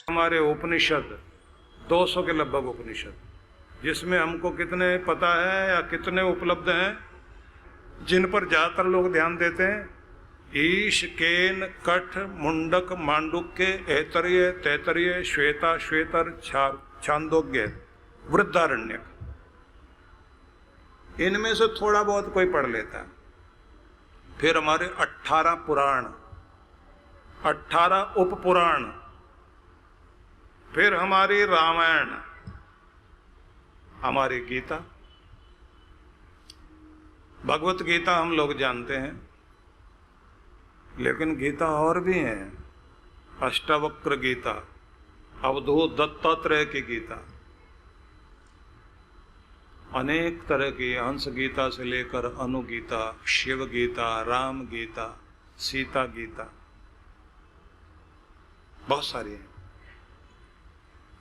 हमारे उपनिषद 200 के लगभग उपनिषद, जिसमें हमको कितने पता है या कितने उपलब्ध हैं, जिन पर ज़्यादातर लोग ध्यान देते हैं। ईश, केन, कठ, मुंडक, मांडुक्य, ऐतरेय, तैतरेय, श्वेता, श्वेतर, छांदोग्य, वृद्धारण्यक, इनमें से थोड़ा बहुत कोई पढ़ लेता है। फिर हमारे 18 पुराण, 18 उपपुराण, फिर हमारी रामायण, हमारी गीता, भगवत गीता हम लोग जानते हैं, लेकिन गीता और भी हैं। अष्टावक्र गीता, अवधूत दत्तात्रेय की गीता, अनेक तरह की, हंस गीता से लेकर अनुगीता, शिव गीता, राम गीता, सीता गीता, बहुत सारी हैं।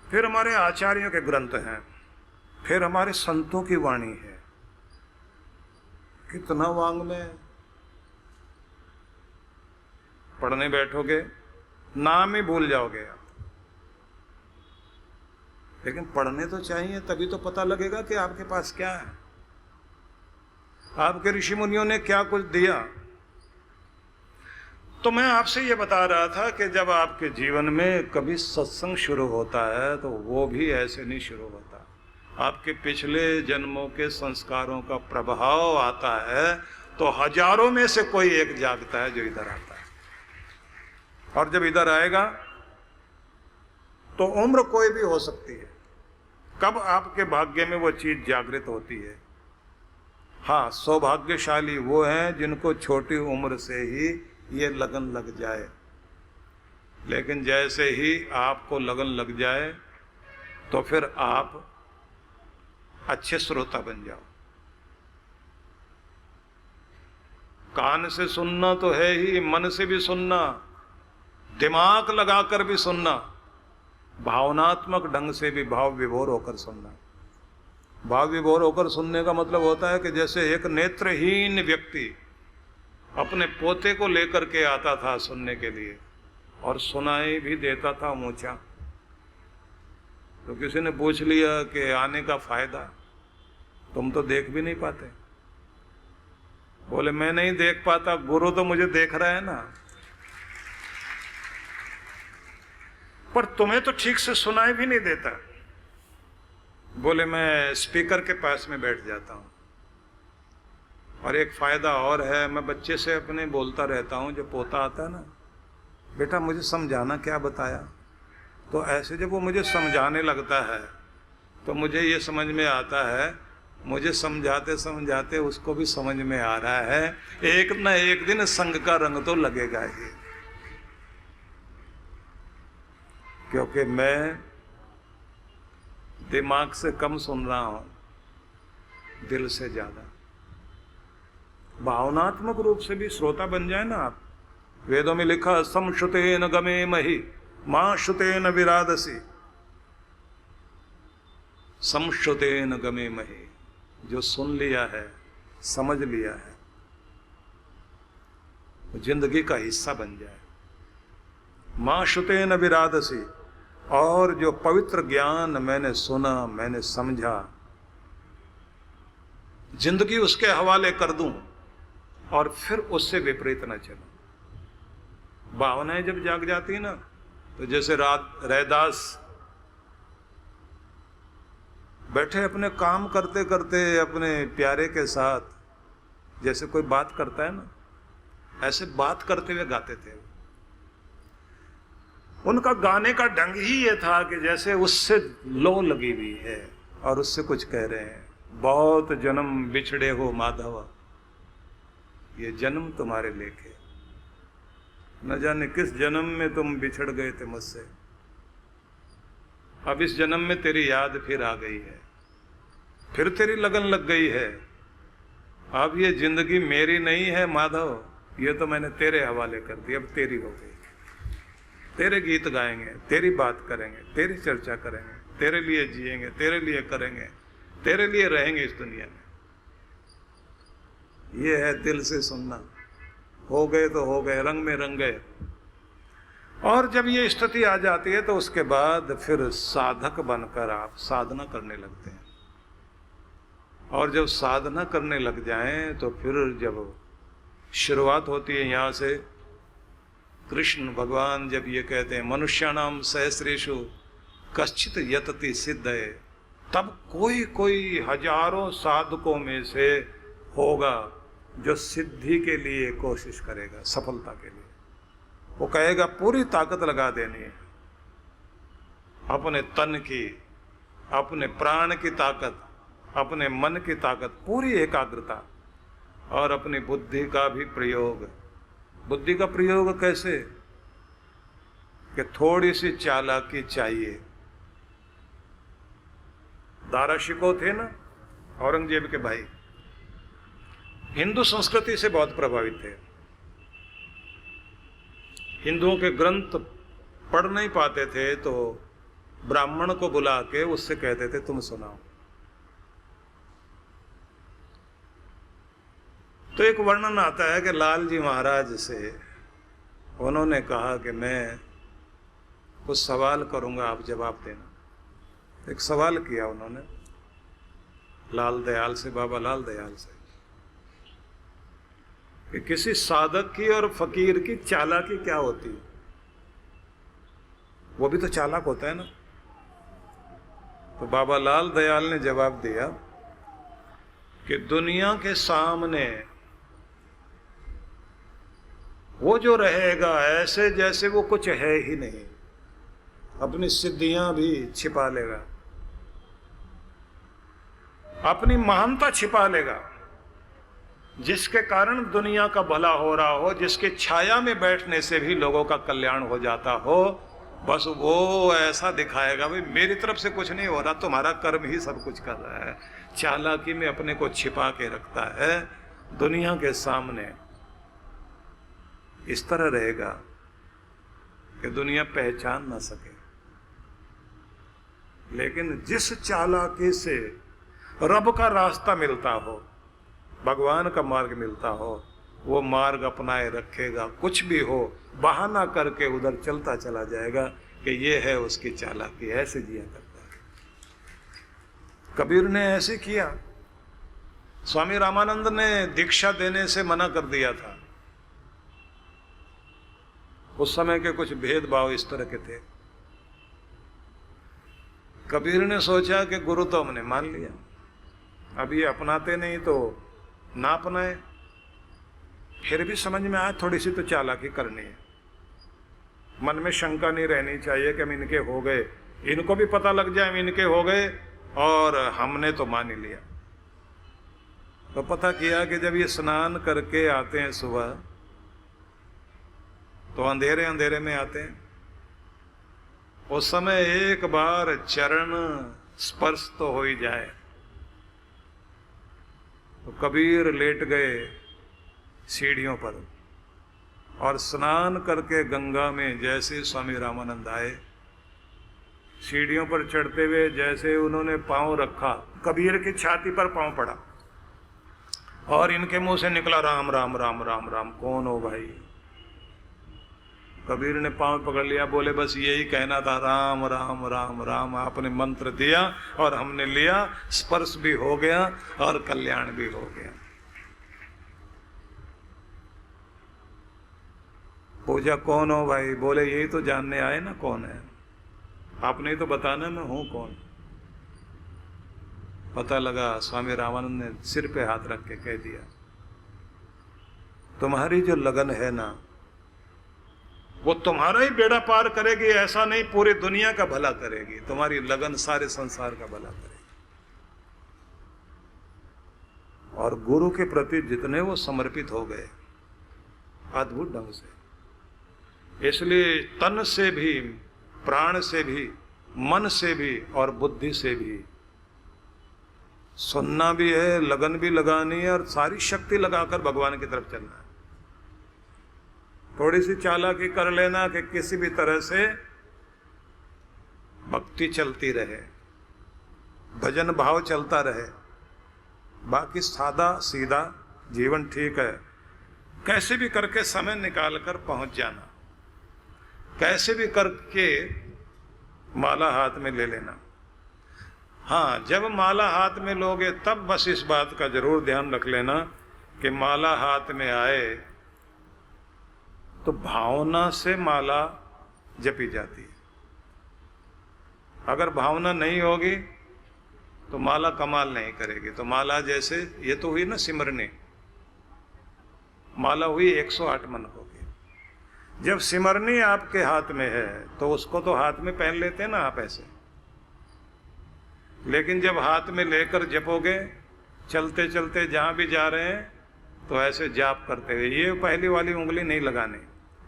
फिर हमारे आचार्यों के ग्रंथ हैं, फिर हमारे संतों की वाणी है। कितना वांग्मय है। पढ़ने बैठोगे नाम ही भूल जाओगे आप। लेकिन पढ़ने तो चाहिए, तभी तो पता लगेगा कि आपके पास क्या है, आपके ऋषि मुनियों ने क्या कुछ दिया। तो मैं आपसे ये बता रहा था कि जब आपके जीवन में कभी सत्संग शुरू होता है तो वो भी ऐसे नहीं शुरू होता। आपके पिछले जन्मों के संस्कारों का प्रभाव आता है, तो हजारों में से कोई एक जागता है जो इधर आता है। और जब इधर आएगा तो उम्र कोई भी हो सकती है, कब आपके भाग्य में वो चीज जागृत होती है। हाँ, सौभाग्यशाली वो हैं जिनको छोटी उम्र से ही ये लगन लग जाए। लेकिन जैसे ही आपको लगन लग जाए तो फिर आप अच्छे श्रोता बन जाओ। कान से सुनना तो है ही, मन से भी सुनना, दिमाग लगाकर भी सुनना, भावनात्मक ढंग से भी भाव विभोर होकर सुनना। भाव विभोर होकर सुनने का मतलब होता है कि जैसे एक नेत्रहीन व्यक्ति अपने पोते को लेकर के आता था सुनने के लिए और सुनाई भी देता था ऊंचा, तो किसी ने पूछ लिया कि आने का फायदा, तुम तो देख भी नहीं पाते। बोले मैं नहीं देख पाता, गुरु तो मुझे देख रहा है ना। पर तुम्हें तो ठीक से सुनाई भी नहीं देता। बोले मैं स्पीकर के पास में बैठ जाता हूं। और एक फायदा और है, मैं बच्चे से अपने बोलता रहता हूं, जो पोता आता है ना, बेटा मुझे समझाना क्या बताया। तो ऐसे जब वो मुझे समझाने लगता है तो मुझे ये समझ में आता है, मुझे समझाते समझाते उसको भी समझ में आ रहा है, एक न एक दिन संग का रंग तो लगेगा ही। क्योंकि मैं दिमाग से कम सुन रहा हूं, दिल से ज्यादा। भावनात्मक रूप से भी श्रोता बन जाए ना आप। वेदों में लिखा समश्रुतेन गमे महि मां श्रुतेन विरादसी। समश्रुतेन गमे महि, जो सुन लिया है, समझ लिया है, वो जिंदगी का हिस्सा बन जाए। मां श्रुतेन विरादसी, और जो पवित्र ज्ञान मैंने सुना, मैंने समझा, जिंदगी उसके हवाले कर दूं और फिर उससे विपरीत न चलूं। भावनाएं जब जाग जाती है ना, तो जैसे रैदास बैठे अपने काम करते करते अपने प्यारे के साथ, जैसे कोई बात करता है ना, ऐसे बात करते हुए गाते थे। उनका गाने का ढंग ही ये था कि जैसे उससे लो लगी हुई है और उससे कुछ कह रहे हैं, बहुत जन्म बिछड़े हो माधव, ये जन्म तुम्हारे लेखे, न जाने किस जन्म में तुम बिछड़ गए थे मुझसे, अब इस जन्म में तेरी याद फिर आ गई है, फिर तेरी लगन लग गई है। अब ये जिंदगी मेरी नहीं है माधव, ये तो मैंने तेरे हवाले कर दी, अब तेरी हो गई। तेरे गीत गाएंगे, तेरी बात करेंगे, तेरी चर्चा करेंगे, तेरे लिए जिएंगे, तेरे लिए करेंगे, तेरे लिए रहेंगे इस दुनिया में। ये है दिल से सुनना। हो गए तो हो गए, रंग में रंग गए। और जब ये स्थिति आ जाती है तो उसके बाद फिर साधक बनकर आप साधना करने लगते हैं। और जब साधना करने लग जाएं तो फिर जब शुरुआत होती है यहाँ से, कृष्ण भगवान जब ये कहते हैं मनुष्याणाम सहस्रेषु कश्चित यतति सिद्धये, तब कोई कोई हजारों साधकों में से होगा जो सिद्धि के लिए कोशिश करेगा, सफलता के लिए। वो कहेगा पूरी ताकत लगा देनी है, अपने तन की, अपने प्राण की ताकत, अपने मन की ताकत, पूरी एकाग्रता और अपनी बुद्धि का भी प्रयोग। बुद्धि का प्रयोग कैसे? कि थोड़ी सी चालाकी चाहिए। दारा शिकोह थे ना औरंगजेब के भाई, हिंदू संस्कृति से बहुत प्रभावित थे। हिंदुओं के ग्रंथ पढ़ नहीं पाते थे तो ब्राह्मण को बुला के उससे कहते थे तुम सुनाओ। तो एक वर्णन आता है कि लाल जी महाराज से उन्होंने कहा कि मैं कुछ सवाल करूंगा, आप जवाब देना। एक सवाल किया उन्होंने लाल दयाल से, बाबा लाल दयाल से, कि किसी साधक की और फकीर की चालाकी क्या होती है? वो भी तो चालाक होता है ना। तो बाबा लाल दयाल ने जवाब दिया कि दुनिया के सामने वो जो रहेगा ऐसे जैसे वो कुछ है ही नहीं, अपनी सिद्धियां भी छिपा लेगा, अपनी महानता छिपा लेगा, जिसके कारण दुनिया का भला हो रहा हो, जिसके छाया में बैठने से भी लोगों का कल्याण हो जाता हो, बस वो ऐसा दिखाएगा भाई मेरी तरफ से कुछ नहीं हो रहा, तुम्हारा कर्म ही सब कुछ कर रहा है। चालाकी में अपने को छिपा के रखता है, दुनिया के सामने इस तरह रहेगा कि दुनिया पहचान ना सके। लेकिन जिस चालाकी से रब का रास्ता मिलता हो, भगवान का मार्ग मिलता हो, वो मार्ग अपनाए रखेगा, कुछ भी हो बहाना करके उधर चलता चला जाएगा कि ये है उसकी चालाकी, ऐसे जिया करता है। कबीर ने ऐसे किया। स्वामी रामानंद ने दीक्षा देने से मना कर दिया था। उस समय के कुछ भेदभाव इस तरह के थे। कबीर ने सोचा कि गुरु तो हमने मान लिया, अब ये अपनाते नहीं तो ना अपनाए। फिर भी समझ में आया थोड़ी सी तो चालाकी करनी है। मन में शंका नहीं रहनी चाहिए कि हम इनके हो गए, इनको भी पता लग जाए हम इनके हो गए और हमने तो मान ही लिया। तो पता किया कि जब ये स्नान करके आते हैं सुबह तो अंधेरे अंधेरे में आते हैं। उस समय एक बार चरण स्पर्श तो हो ही जाए। तो कबीर लेट गए सीढ़ियों पर और स्नान करके गंगा में जैसे स्वामी रामानंद आए, सीढ़ियों पर चढ़ते हुए जैसे उन्होंने पांव रखा, कबीर की छाती पर पांव पड़ा और इनके मुंह से निकला राम राम राम राम राम। कौन हो भाई? कबीर ने पांव पकड़ लिया, बोले बस यही कहना था, राम राम राम राम। आपने मंत्र दिया और हमने लिया, स्पर्श भी हो गया और कल्याण भी हो गया। पूजा कौन हो भाई? बोले यही तो जानने आए ना कौन है। आपने तो बताना मैं हूं कौन। पता लगा स्वामी रामानंद ने सिर पे हाथ रख के कह दिया, तुम्हारी जो लगन है ना वो तुम्हारा ही बेड़ा पार करेगी, ऐसा नहीं पूरी दुनिया का भला करेगी। तुम्हारी लगन सारे संसार का भला करेगी। और गुरु के प्रति जितने वो समर्पित हो गए अद्भुत ढंग से, इसलिए तन से भी, प्राण से भी, मन से भी और बुद्धि से भी सुनना भी है, लगन भी लगानी है और सारी शक्ति लगाकर भगवान की तरफ चलना है। थोड़ी सी चालाकी कर लेना कि किसी भी तरह से भक्ति चलती रहे, भजन भाव चलता रहे, बाकी सादा सीधा जीवन ठीक है, कैसे भी करके समय निकाल कर पहुंच जाना। कैसे भी करके माला हाथ में ले लेना। हाँ, जब माला हाथ में लोगे तब बस इस बात का जरूर ध्यान रख लेना कि माला हाथ में आए तो भावना से माला जपी जाती है। अगर भावना नहीं होगी तो माला कमाल नहीं करेगी। तो माला जैसे ये तो हुई ना सिमरनी, माला हुई 108 मन को की। जब सिमरनी आपके हाथ में है तो उसको तो हाथ में पहन लेते हैं ना आप ऐसे, लेकिन जब हाथ में लेकर जपोगे, चलते चलते जहां भी जा रहे हैं तो ऐसे जाप करते हुए, ये पहली वाली उंगली नहीं लगानी,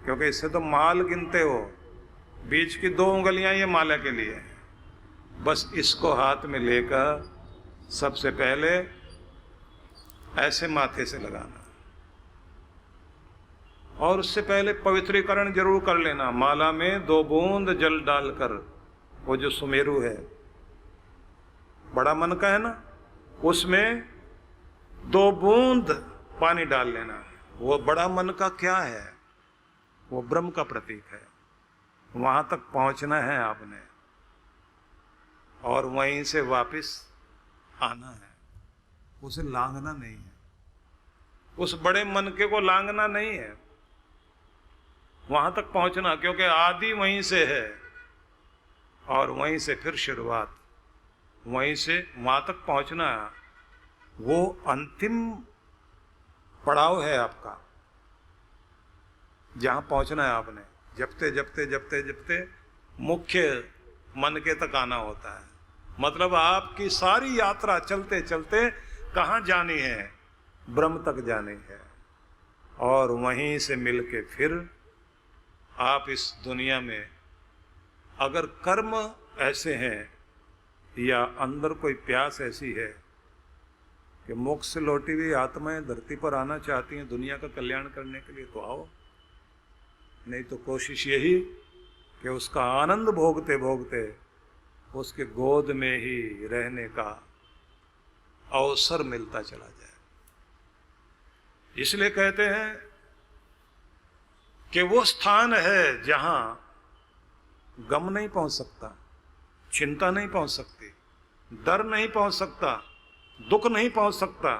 क्योंकि इससे तो माल गिनते हो। बीच की 2 उंगलियां ये माला के लिए है। बस इसको हाथ में लेकर सबसे पहले ऐसे माथे से लगाना, और उससे पहले पवित्रीकरण जरूर कर लेना। माला में 2 बूंद जल डालकर, वो जो सुमेरु है बड़ा मन का है ना, उसमें 2 बूंद पानी डाल लेना। वो बड़ा मन का क्या है? वो ब्रह्म का प्रतीक है। वहां तक पहुंचना है आपने और वहीं से वापस आना है। उसे लांघना नहीं है, उस बड़े मन के को लांघना नहीं है, वहां तक पहुंचना, क्योंकि आदि वहीं से है और वहीं से फिर शुरुआत, वहीं से वहां तक पहुंचना है। वो अंतिम पड़ाव है आपका, जहां पहुंचना है आपने। जपते जपते जपते जपते मुख्य मन के तक आना होता है। मतलब आपकी सारी यात्रा चलते चलते कहाँ जानी है? ब्रह्म तक जानी है। और वहीं से मिलके फिर आप इस दुनिया में, अगर कर्म ऐसे हैं या अंदर कोई प्यास ऐसी है कि मोक्ष से लौटी हुई आत्माएं धरती पर आना चाहती हैं दुनिया का कल्याण करने के लिए, तो आओ। नहीं तो कोशिश यही कि उसका आनंद भोगते भोगते उसके गोद में ही रहने का अवसर मिलता चला जाए। इसलिए कहते हैं कि वो स्थान है जहां गम नहीं पहुंच सकता, चिंता नहीं पहुंच सकती, डर नहीं पहुंच सकता, दुख नहीं पहुंच सकता,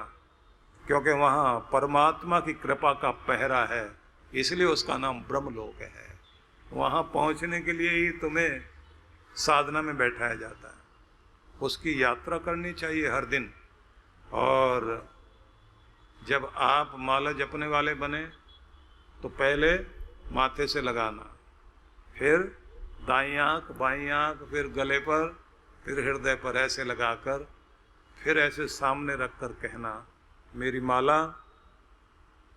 क्योंकि वहां परमात्मा की कृपा का पहरा है। इसलिए उसका नाम ब्रह्मलोक है। वहां पहुंचने के लिए ही तुम्हें साधना में बैठाया जाता है। उसकी यात्रा करनी चाहिए हर दिन। और जब आप माला जपने वाले बने तो पहले माथे से लगाना, फिर दाईं आंख, बाईं आंख, फिर गले पर, फिर हृदय पर ऐसे लगाकर, फिर ऐसे सामने रखकर कहना, मेरी माला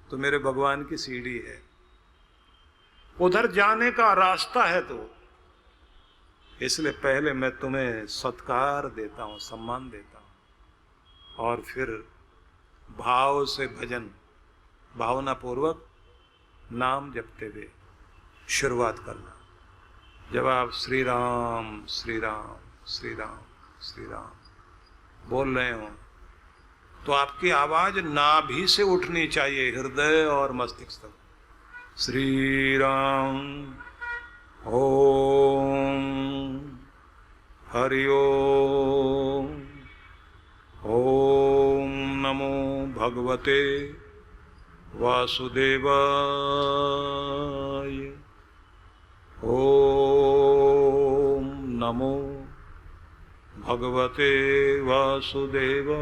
तो मेरे भगवान की सीढ़ी है, उधर जाने का रास्ता है, तो इसलिए पहले मैं तुम्हें सत्कार देता हूं, सम्मान देता हूं, और फिर भाव से भजन, भावना पूर्वक नाम जपते हुए शुरुआत करना। जब आप श्री राम श्री राम श्री राम श्री राम बोल रहे हो तो आपकी आवाज नाभि से उठनी चाहिए, हृदय और मस्तिष्क तक। श्री राम ओम हरि ओम, ओम नमो भगवते वासुदेवाय, ओम नमो भगवते वासुदेवाय,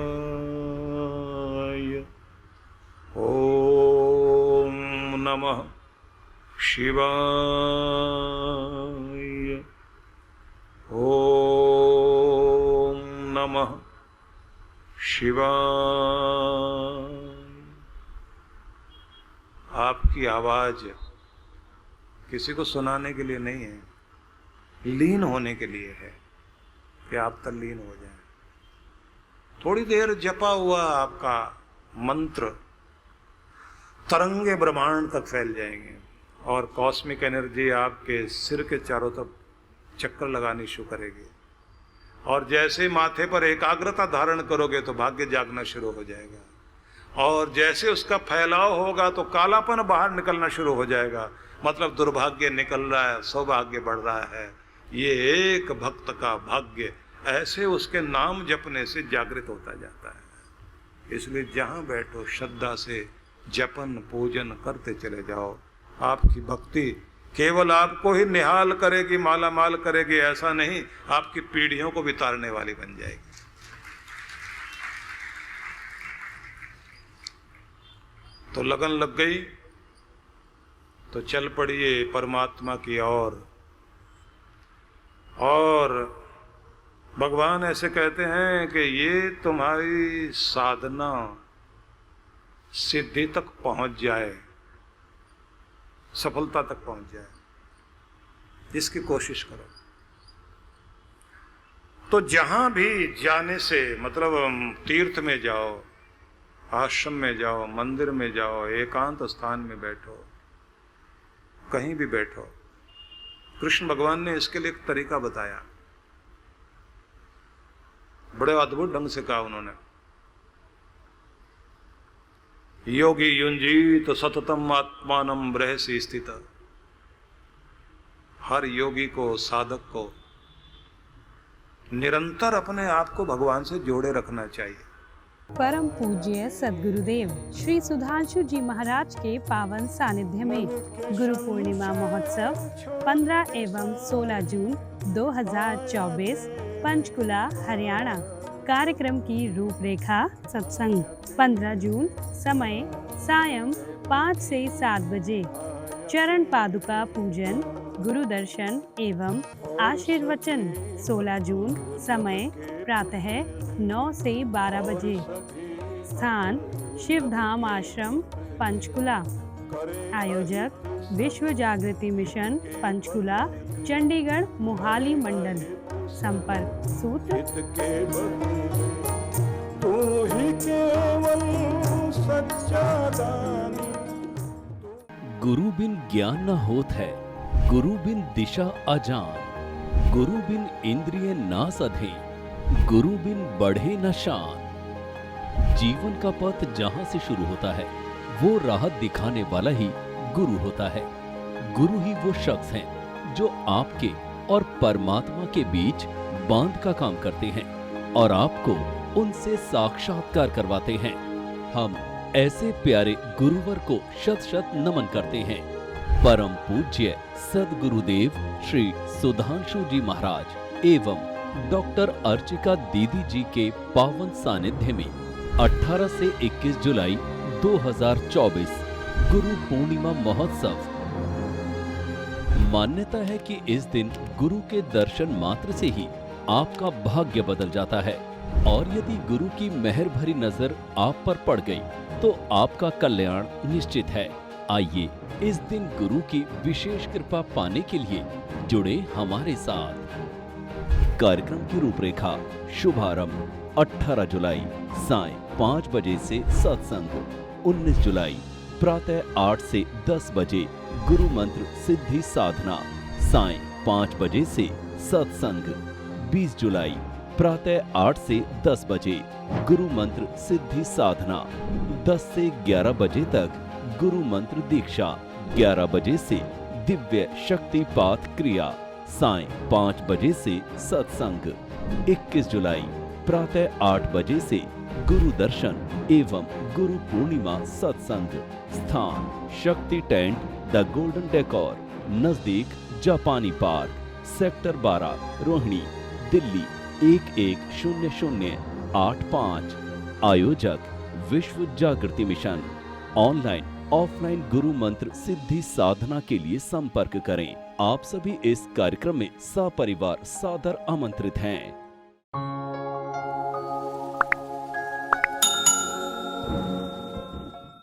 ओम नमः शिवाय, ओम नमः शिवाय। आपकी आवाज किसी को सुनाने के लिए नहीं है, लीन होने के लिए है, कि आप तल्लीन हो जाएं। थोड़ी देर जपा हुआ आपका मंत्र तरंगे ब्रह्मांड तक फैल जाएंगे और कॉस्मिक एनर्जी आपके सिर के चारों तरफ चक्कर लगानी शुरू करेगी। और जैसे माथे पर एकाग्रता धारण करोगे तो भाग्य जागना शुरू हो जाएगा। और जैसे उसका फैलाव होगा तो कालापन बाहर निकलना शुरू हो जाएगा, मतलब दुर्भाग्य निकल रहा है, सौभाग्य बढ़ रहा है। ये एक भक्त का भाग्य ऐसे उसके नाम जपने से जागृत होता जाता है। इसलिए जहाँ बैठो श्रद्धा से जपन पूजन करते चले जाओ। आपकी भक्ति केवल आपको ही निहाल करेगी, माला माल करेगी ऐसा नहीं, आपकी पीढ़ियों को भी तारने वाली बन जाएगी। तो लगन लग गई तो चल पड़िए परमात्मा की ओर। और भगवान ऐसे कहते हैं कि ये तुम्हारी साधना सिद्धि तक पहुंच जाए, सफलता तक पहुंच जाए, इसकी कोशिश करो। तो जहां भी जाने से मतलब तीर्थ में जाओ, आश्रम में जाओ, मंदिर में जाओ, एकांत स्थान में बैठो, कहीं भी बैठो, कृष्ण भगवान ने इसके लिए एक तरीका बताया, बड़े अद्भुत ढंग से कहा उन्होंने। योगी युंजीत सततम आत्मानम बृहसि स्थित। हर योगी को, साधक को निरंतर अपने आप को भगवान से जोड़े रखना चाहिए। परम पूज्य सद्गुरुदेव श्री सुधांशु जी महाराज के पावन सानिध्य में गुरु पूर्णिमा महोत्सव 15 एवं 16 जून 2024 पंचकुला हरियाणा। कार्यक्रम की रूपरेखा सत्संग 15 जून समय सायं 5 से 7 बजे, चरण पादुका पूजन, गुरु दर्शन एवं आशीर्वचन 16 जून समय प्रातः 9 से 12 बजे, स्थान शिवधाम आश्रम पंचकुला। आयोजक विश्व जागृति मिशन पंचकुला चंडीगढ़ मोहाली मंडल। संपर्क सूत्र गुरु बिन ज्ञान न होत है, गुरु बिन दिशा अजान, गुरु बिन इंद्रिय ना सधे, गुरु बिन बढ़े न शान। जीवन का पथ जहां से शुरू होता है वो राह दिखाने वाला ही गुरु होता है। गुरु ही वो शख्स हैं जो आपके और परमात्मा के बीच बांध का काम करते हैं और आपको उनसे साक्षात्कार करवाते हैं। हम ऐसे प्यारे गुरुवर को शत शत नमन करते हैं। परम पूज्य सद्गुरुदेव श्री सुधांशु जी महाराज एवं डॉक्टर अर्चिका दीदी जी के पावन सानिध्य में 18 से 21 जुलाई 2024 गुरु पूर्णिमा महोत्सव। मान्यता है कि इस दिन गुरु के दर्शन मात्र से ही आपका भाग्य बदल जाता है और यदि गुरु की मेहर भरी नजर आप पर पड़ गई तो आपका कल्याण निश्चित है। आइए इस दिन गुरु की विशेष कृपा पाने के लिए जुड़े हमारे साथ। कार्यक्रम की रूपरेखा शुभारंभ 18 जुलाई साय 5 बजे से सत्संग, 19 जुलाई प्रातः 8 से 10 बजे गुरु मंत्र सिद्धि साधना, साय 5 बजे से सत्संग, 20 जुलाई प्रातः 8 से 10 बजे गुरु मंत्र सिद्धि साधना, 10 से 11 बजे तक गुरु मंत्र दीक्षा, 11 बजे से दिव्य शक्तिपात क्रिया, साय 5 बजे से सत्संग, 21 जुलाई प्रातः 8 बजे से गुरु दर्शन एवं गुरु पूर्णिमा सत्संग। स्थान शक्ति टेंट द गोल्डन डेकोर, नजदीक जापानी पार्क, सेक्टर 12, रोहिणी, दिल्ली 110085। आयोजक विश्व जागृति मिशन। ऑनलाइन ऑफलाइन गुरु मंत्र सिद्धि साधना के लिए संपर्क करें। आप सभी इस कार्यक्रम में सपरिवार सादर आमंत्रित हैं।